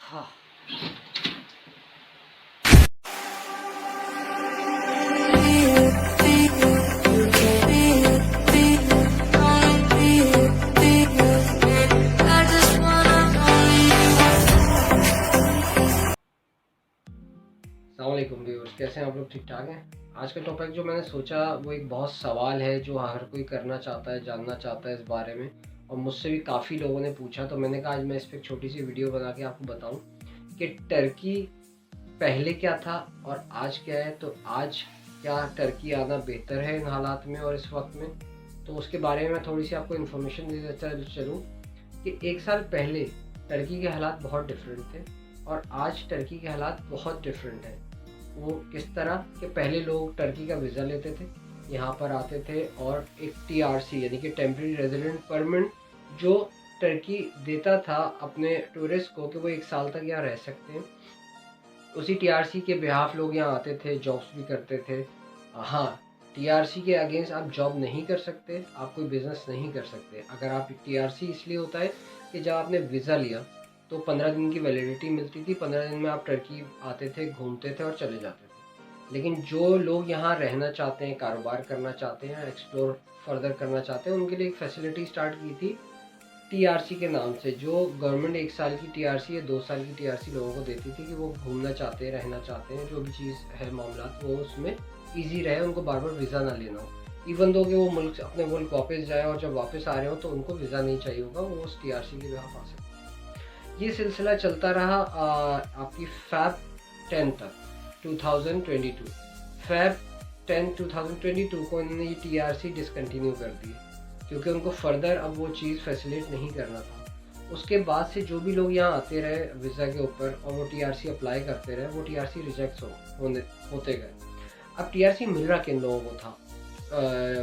हाँ। अस्सलामुअलैकुम व्यूअर्स, कैसे हैं आप लोग? ठीक ठाक हैं। आज का टॉपिक जो मैंने सोचा वो एक बहुत सवाल है जो हर कोई करना चाहता है, जानना चाहता है इस बारे में, और मुझसे भी काफ़ी लोगों ने पूछा, तो मैंने कहा आज मैं इस पर एक छोटी सी वीडियो बना के आपको बताऊं कि टर्की पहले क्या था और आज क्या है। तो आज क्या टर्की आना बेहतर है इन हालात में और इस वक्त में, तो उसके बारे में मैं थोड़ी सी आपको इन्फॉर्मेशन दे देता चलूँ कि 1 साल पहले टर्की के हालात बहुत डिफरेंट थे और आज टर्की के हालात बहुत डिफरेंट हैं। वो किस तरह कि पहले लोग टर्की का वीज़ा लेते थे, यहाँ पर आते थे और एक टीआरसी यानी कि टेम्परेरी रेजिडेंट परमिट जो टर्की देता था अपने टूरिस्ट को कि वो 1 साल तक यहाँ रह सकते हैं, उसी टीआरसी के बिहाफ लोग यहाँ आते थे, जॉब्स भी करते थे। हाँ, टीआरसी के अगेंस्ट आप जॉब नहीं कर सकते, आप कोई बिजनेस नहीं कर सकते। अगर आप टीआरसी इसलिए होता है कि जब आपने वीज़ा लिया तो 15 दिन की वैलिडिटी मिलती थी। 15 दिन में आप टर्की आते थे, घूमते थे और चले जाते थे। लेकिन जो लोग यहाँ रहना चाहते हैं, कारोबार करना चाहते हैं, एक्सप्लोर फर्दर करना चाहते हैं, उनके लिए एक फैसिलिटी स्टार्ट की थी टीआरसी के नाम से, जो गवर्नमेंट 1 साल की टीआरसी या 2 साल की टीआरसी लोगों को देती थी कि वो घूमना चाहते हैं, रहना चाहते हैं, जो भी चीज़ है मामला वो उसमें ईजी रहे, उनको बार बार वीज़ा ना लेना हो। इवन दो कि वो मुल्क अपने मुल्क वापस जाए और जब वापस आ रहे हो तो उनको वीज़ा नहीं चाहिए होगा, वो उस टीआरसी के बिहाफ आ सकते हैं। ये सिलसिला चलता रहा आपकी फैब 10 तक 2022। फैब 10 2022 को इन्होंने ये टीआरसी डिसकंटिन्यू कर दी क्योंकि उनको फर्दर अब वो चीज़ फैसिलिटेट नहीं करना था। उसके बाद से जो भी लोग यहाँ आते रहे वीज़ा के ऊपर और वो टीआरसी अप्लाई करते रहे, वो टीआरसी रिजेक्ट होते गए। अब टीआरसी मिल रहा किन लोगों को था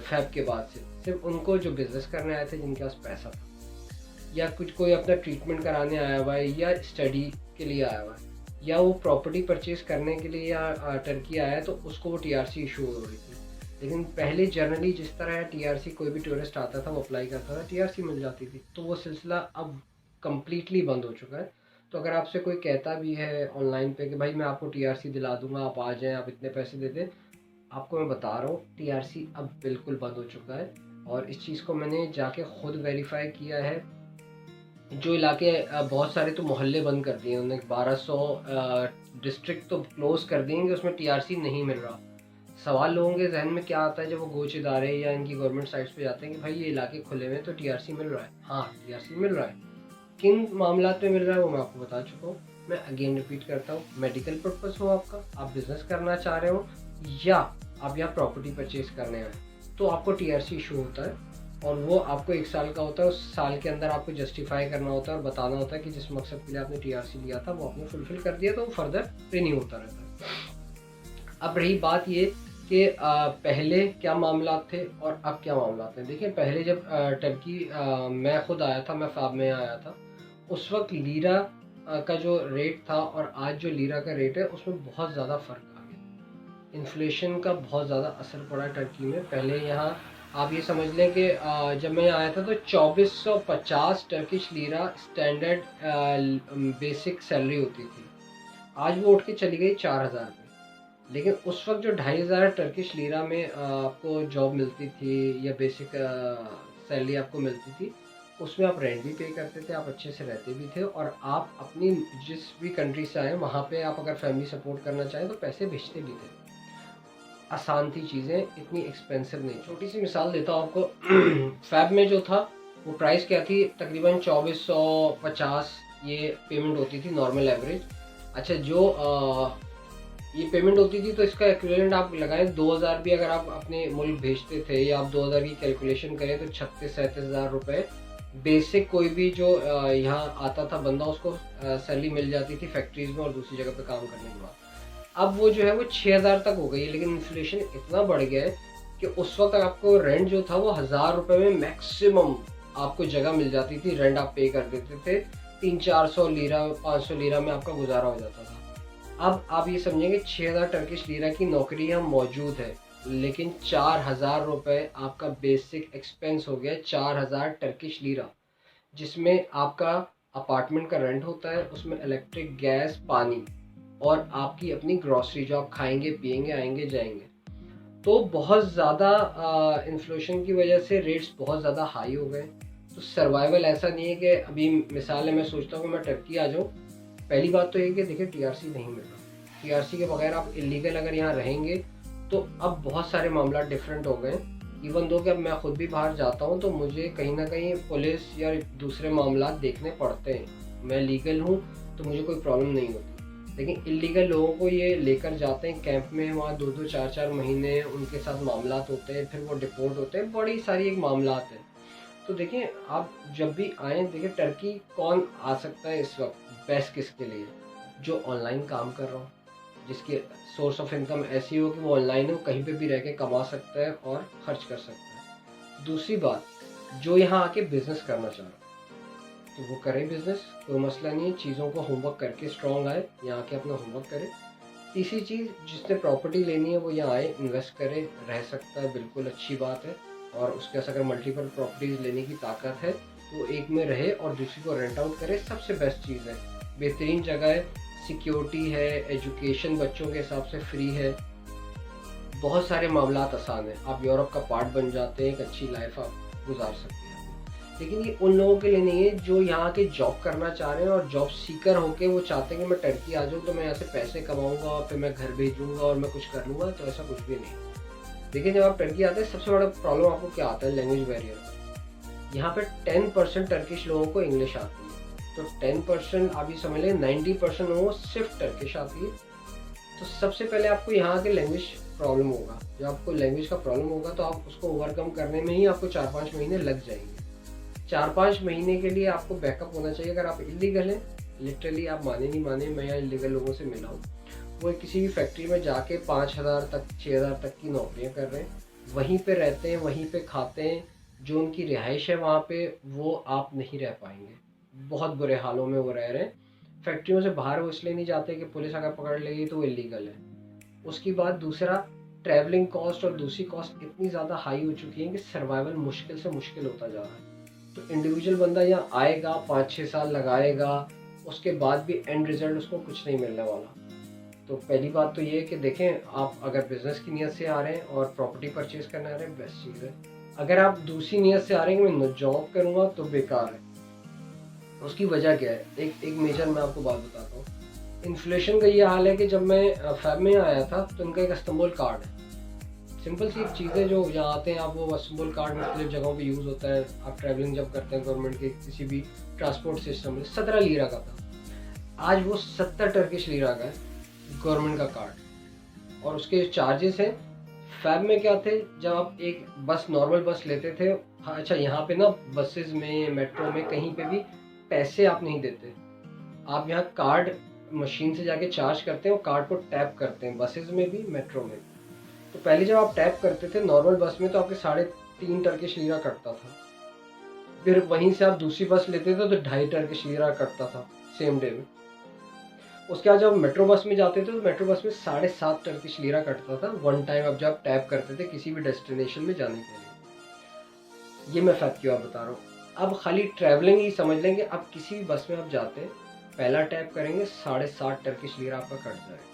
फैब के बाद से? सिर्फ उनको जो बिज़नेस करने आए थे, जिनके पास पैसा था, या कुछ कोई अपना ट्रीटमेंट कराने आया हुआ है, या स्टडी के लिए आया हुआ है, या वो प्रॉपर्टी परचेज करने के लिए या टर्की आया है तो उसको वो टीआरसी इशू हो रही थी। लेकिन पहले जनरली जिस तरह टीआरसी कोई भी टूरिस्ट आता था वो अप्लाई करता था, टीआरसी मिल जाती थी। तो वो सिलसिला अब कम्प्लीटली बंद हो चुका है। तो अगर आपसे कोई कहता भी है ऑनलाइन पे कि भाई मैं आपको टीआरसी दिला दूंगा, आप आ जाएं, आप इतने पैसे दे दें, आपको मैं बता रहा हूँ टीआरसी अब बिल्कुल बंद हो चुका है। और इस चीज़ को मैंने जाके खुद वेरीफाई किया है। जो इलाके बहुत सारे तो मोहल्ले बंद कर दिए उन्होंने, 1200 डिस्ट्रिक्ट तो क्लोज कर दिए कि उसमें टीआरसी नहीं मिल रहा। सवाल लोगों के जहन में क्या आता है जब वो गोच इदारे या इनकी गवर्नमेंट साइट्स पे जाते हैं कि भाई ये इलाके खुले हुए हैं तो टीआरसी मिल रहा है। हाँ, टीआरसी मिल रहा है। किन मामलात में मिल रहा है वो मैं आपको बता चुका हूँ। मैं अगेन रिपीट करता हूँ, मेडिकल पर्पस हो आपका, आप बिजनेस करना चाह रहे हो, या आप यहाँ प्रॉपर्टी परचेज करने आए, तो आपको टीआरसी इशू होता है। और वो आपको 1 साल का होता है। उस साल के अंदर आपको जस्टिफाई करना होता है और बताना होता है कि जिस मकसद के लिए आपने टीआरसी लिया था वो आपने फुलफिल कर दिया, तो वो फर्दर रिन्यू होता रहता है। अब रही बात ये कि पहले क्या मामला थे और अब क्या मामला थे। देखिए, पहले जब टर्की मैं खुद आया था, मैं फैब में आया था, उस वक्त लीरा का जो रेट था और आज जो लीरा का रेट है उसमें बहुत ज़्यादा फ़र्क आ गया। इन्फ्लेशन का बहुत ज़्यादा असर पड़ा टर्की में। पहले यहाँ आप ये समझ लें कि जब मैं यहाँ आया था तो 2450 Turkish lira standard basic salary होती थी। आज वो उठ के चली गई 4000 पे। लेकिन उस वक्त जो 2500 टर्किश लीरा में आपको जॉब मिलती थी या बेसिक सैलरी आपको मिलती थी, उसमें आप रेंट भी पे करते थे, आप अच्छे से रहते भी थे, और आप अपनी जिस भी कंट्री से आए वहाँ पे आप अगर फैमिली सपोर्ट करना चाहें तो पैसे भेजते भी थे। आसान थी चीज़ें, इतनी एक्सपेंसिव नहीं। छोटी सी मिसाल देता हूँ आपको। फैब में जो था वो प्राइस क्या थी, तकरीबन 2450 ये पेमेंट होती थी नॉर्मल एवरेज। अच्छा, जो ये पेमेंट होती थी तो इसका इक्विवेलेंट आप लगाएं 2000 भी अगर आप अपने मुल्क भेजते थे, या आप 2000 की कैलकुलेशन करें तो 36-37 हज़ार रुपये बेसिक कोई भी जो यहाँ आता था बंदा उसको सैलरी मिल जाती थी फैक्ट्रीज में और दूसरी जगह पे काम करने के बाद। अब वो जो है वो 6000 तक हो गई है। लेकिन इन्फ्लेशन इतना बढ़ गया है कि उस वक्त आपको रेंट जो था वो 1000 रुपये में मैक्सिमम आपको जगह मिल जाती थी। रेंट आप पे कर देते थे, 300-400 लीरा 500 लीरा में आपका गुजारा हो जाता था। अब आप ये समझेंगे 6000 टर्किश लीरा की नौकरी यहाँ मौजूद है, लेकिन 4000 रुपये आपका बेसिक एक्सपेंस हो गया। 4000 टर्किश लीरा, जिसमें आपका अपार्टमेंट का रेंट होता है, उसमें इलेक्ट्रिक, गैस, पानी और आपकी अपनी ग्रॉसरी जो आप खाएंगे पिएंगे आएंगे जाएंगे। तो बहुत ज़्यादा इन्फ्लेशन की वजह से रेट्स बहुत ज़्यादा हाई हो गए। तो सर्वाइवल ऐसा नहीं है कि अभी मिसाल है मैं सोचता हूँ कि मैं टर्की आ जाऊँ। पहली बात तो ये कि देखिए टीआरसी नहीं मिल रहा, टीआरसी के बगैर आप इलीगल अगर यहाँ रहेंगे तो अब बहुत सारे मामला डिफरेंट हो गए। इवन दो कि अब मैं खुद भी बाहर जाता हूँ तो मुझे कहीं ना कहीं पुलिस या दूसरे मामला देखने पड़ते हैं। मैं लीगल हूँ तो मुझे कोई प्रॉब्लम नहीं होती, लेकिन इलीगल लोगों को ये लेकर जाते हैं कैंप में, वहाँ 2-2 4-4 महीने उनके साथ मामला होते हैं, फिर वो डिपोर्ट होते हैं, बड़ी सारी एक मामला है। तो देखिए आप जब भी आए, देखिए टर्की कौन आ सकता है इस वक्त बेस्ट किसके लिए? जो ऑनलाइन काम कर रहा हो, जिसकी सोर्स ऑफ इनकम ऐसी हो कि वो ऑनलाइन हो, कहीं पे भी रह के कमा सकता है और खर्च कर सकता है। दूसरी बात, जो यहाँ आके बिजनेस करना चाह रहा है तो वो करें बिजनेस, कोई मसला नहीं है, चीज़ों को होमवर्क करके स्ट्रॉन्ग आए, यहाँ आके अपना होमवर्क करें। तीसरी चीज़, जिसने प्रॉपर्टी लेनी है वो यहाँ आए, इन्वेस्ट करे, रह सकता है, बिल्कुल अच्छी बात है। और उसके पास अगर मल्टीपल प्रॉपर्टीज लेने की ताकत है तो एक में रहे और दूसरी को रेंट आउट करे, सबसे बेस्ट चीज़ है, बेहतरीन जगह है, सिक्योरिटी है, एजुकेशन बच्चों के हिसाब से फ्री है, बहुत सारे मामलात आसान है, आप यूरोप का पार्ट बन जाते हैं, एक अच्छी लाइफ आप गुजार सकते हैं। लेकिन ये उन लोगों के लिए नहीं है जो यहाँ के जॉब करना चाह रहे हैं और जॉब सीकर होके वो चाहते हैं कि मैं टर्की आ जाऊँ तो मैं यहाँ से पैसे कमाऊंगा और फिर मैं घर भेजूंगा और मैं कुछ कर लूँगा। तो ऐसा कुछ भी नहीं। देखिए जब आप टर्की आते हैं सबसे बड़ा प्रॉब्लम आपको क्या आता है? Language barrier. यहाँ पे 10% टर्किश लोगों को इंग्लिश आती है, तो 10% आप ये समझ लें 90% लोगों को सिर्फ टर्किश आती है। तो सबसे पहले आपको यहाँ के लैंग्वेज प्रॉब्लम होगा। जब आपको लैंग्वेज का प्रॉब्लम होगा तो आप उसको ओवरकम करने में ही आपको 4-5 महीने लग जाएंगे। 4-5 महीने के लिए आपको बैकअप होना चाहिए। अगर आप इलीगल हैं, लिटरली आप माने नहीं माने, मैं यहाँ इलीगल लोगों से मिला हूँ, वो किसी भी फैक्ट्री में जाके 5,000 तक 6,000 तक की नौकरियाँ कर रहे हैं, वहीं पे रहते हैं, वहीं पे खाते हैं, जो उनकी रिहाइश है वहाँ पे वो आप नहीं रह पाएंगे। बहुत बुरे हालों में वो रह रहे हैं। फैक्ट्रियों से बाहर वो इसलिए नहीं जाते कि पुलिस अगर पकड़ लेगी तो वो इलीगल है। उसकी बात दूसरा, ट्रैवलिंग कॉस्ट और दूसरी कॉस्ट इतनी ज़्यादा हाई हो चुकी है कि सर्वाइवल मुश्किल से मुश्किल होता जा रहा है। तो इंडिविजुअल बंदा यहाँ आएगा, 5-6 साल लगाएगा, उसके बाद भी एंड रिजल्ट उसको कुछ नहीं मिलने वाला। तो पहली बात तो ये है कि देखें, आप अगर बिजनेस की नीयत से आ रहे हैं और प्रॉपर्टी परचेज करने आ रहे हैं, बेस्ट चीज़ है। अगर आप दूसरी नीयत से आ रहे हैं कि मैं जॉब करूँगा तो बेकार है। उसकी वजह क्या है? एक मेजर मैं आपको बात बताता हूँ। इन्फ्लेशन का ये हाल है कि जब मैं फैब में आया था तो इनका एक इस्तांबुल कार्ड है, सिंपल सी एक चीज़ है, जो यहाँ आते हैं आप, वो इस्तांबुल कार्ड मुख्तलिफ जगहों पे यूज़ होता है। आप ट्रैवलिंग जब करते हैं गवर्नमेंट के किसी भी ट्रांसपोर्ट सिस्टम में, 17 लीरा का था, आज वो 70 टर्किश लीरा का है गवर्नमेंट का कार्ड। और उसके चार्जेस हैं। फैब में क्या थे, जब आप एक बस नॉर्मल बस लेते थे, हाँ अच्छा यहाँ पे ना बसेस में मेट्रो में कहीं पे भी पैसे आप नहीं देते, आप यहाँ कार्ड मशीन से जाके चार्ज करते हैं और कार्ड को टैप करते हैं, बसेस में भी मेट्रो में। तो पहले जब आप टैप करते थे नॉर्मल बस में तो आपके 3.5 टर्किश लीरा कटता था, फिर वहीं से आप दूसरी बस लेते थे तो 2.5 टर्किश लीरा कटता था सेम डे में। उसके बाद जब मेट्रो बस में जाते थे तो मेट्रो बस में 7.5 टर्किश लीरा कटता था वन टाइम, अब जब टैप करते थे किसी भी डेस्टिनेशन में जाने के लिए। ये मैं फैक्ट की बात बता रहा हूँ। अब खाली ट्रैवलिंग ही समझ लेंगे, अब किसी भी बस में आप जाते हैं, पहला टैप करेंगे 7.5 टर्किश लीरा आपका कट जाएगा।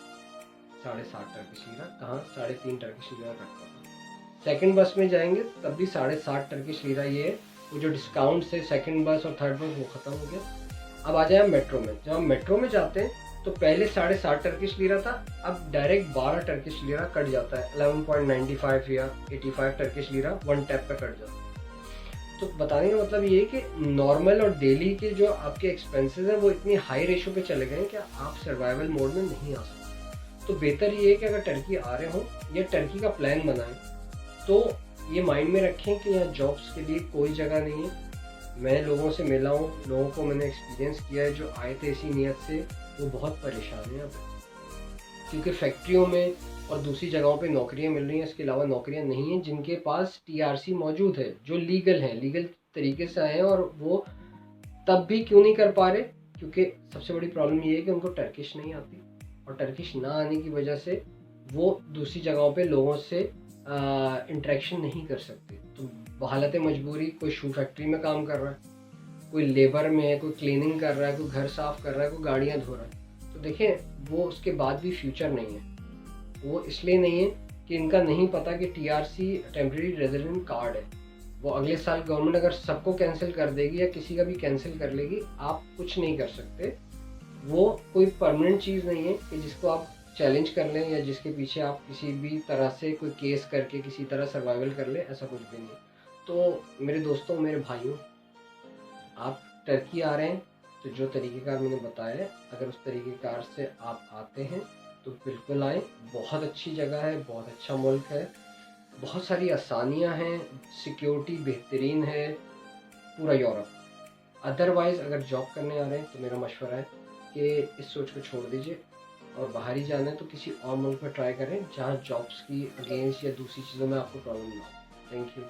7.5 टर्किश लीरा कहाँ, 3.5 टर्किश लीरा कटता था। सेकंड बस में जाएंगे तब भी 7.5 टर्किश लीरा, ये है वो जो डिस्काउंट से सेकंड बस और थर्ड बस वो ख़त्म हो गया। अब आ जाए मेट्रो में। जब हम मेट्रो में जाते हैं तो पहले 7.5 टर्किश लीरा था, अब डायरेक्ट 12 टर्किश लीरा कट जाता है, 11.95 या 85 टर्किश लीरा वन टैप पे कट जाता है। तो बताने का मतलब ये है कि नॉर्मल और डेली के जो आपके एक्सपेंसेस हैं वो इतनी हाई रेशो पे चले गए हैं कि आप सर्वाइवल मोड में नहीं आ सकते। तो बेहतर ये है कि अगर टर्की आ रहे हो या टर्की का प्लान बनाएं तो ये माइंड में रखें कि यहाँ जॉब्स के लिए कोई जगह नहीं है। मैं लोगों से मिला हूँ, लोगों को मैंने एक्सपीरियंस किया है जो आए थे इसी नीयत से, वो बहुत परेशान हैं अब, क्योंकि फैक्ट्रियों में और दूसरी जगहों पे नौकरियां मिल रही हैं, इसके अलावा नौकरियां नहीं हैं। जिनके पास टीआरसी मौजूद है, जो लीगल हैं, लीगल तरीके से आए हैं, और वो तब भी क्यों नहीं कर पा रहे? क्योंकि सबसे बड़ी प्रॉब्लम ये है कि उनको टर्किश नहीं आती, और टर्किश ना आने की वजह से वो दूसरी जगहों पे लोगों से इंटरेक्शन नहीं कर सकते। तो हालत मजबूरी, कोई शू फैक्ट्री में काम कर रहा है, कोई लेबर में है, कोई क्लीनिंग कर रहा है, कोई घर साफ़ कर रहा है, कोई गाड़ियाँ धो रहा है। तो देखें वो उसके बाद भी फ्यूचर नहीं है। वो इसलिए नहीं है कि इनका नहीं पता कि टीआरसी टेम्परेरी रेजिडेंट कार्ड है। वो अगले साल गवर्नमेंट अगर सबको कैंसिल कर देगी या किसी का भी कैंसिल कर लेगी, आप कुछ नहीं कर सकते। वो कोई परमानेंट चीज़ नहीं है कि जिसको आप चैलेंज कर लें या जिसके पीछे आप किसी भी तरह से कोई केस करके किसी तरह सर्वाइवल कर लें, ऐसा कुछ भी नहीं। तो मेरे दोस्तों, मेरे भाइयों, आप टर्की आ रहे हैं तो जो तरीक़ेकार मैंने बताया है, अगर उस तरीक़ेकार से आप आते हैं तो बिल्कुल आएँ। बहुत अच्छी जगह है, बहुत अच्छा मुल्क है, बहुत सारी आसानियाँ हैं, सिक्योरिटी बेहतरीन है, पूरा यूरोप। अदरवाइज़ अगर जॉब करने आ रहे हैं तो मेरा मशवरा है कि इस सोच को छोड़ दीजिए और बाहर ही जाना है तो किसी और मुल्क में ट्राई करें जहाँ जॉब्स की अगेंस्ट या दूसरी चीज़ों में आपको प्रॉब्लम ना हो। Thank you.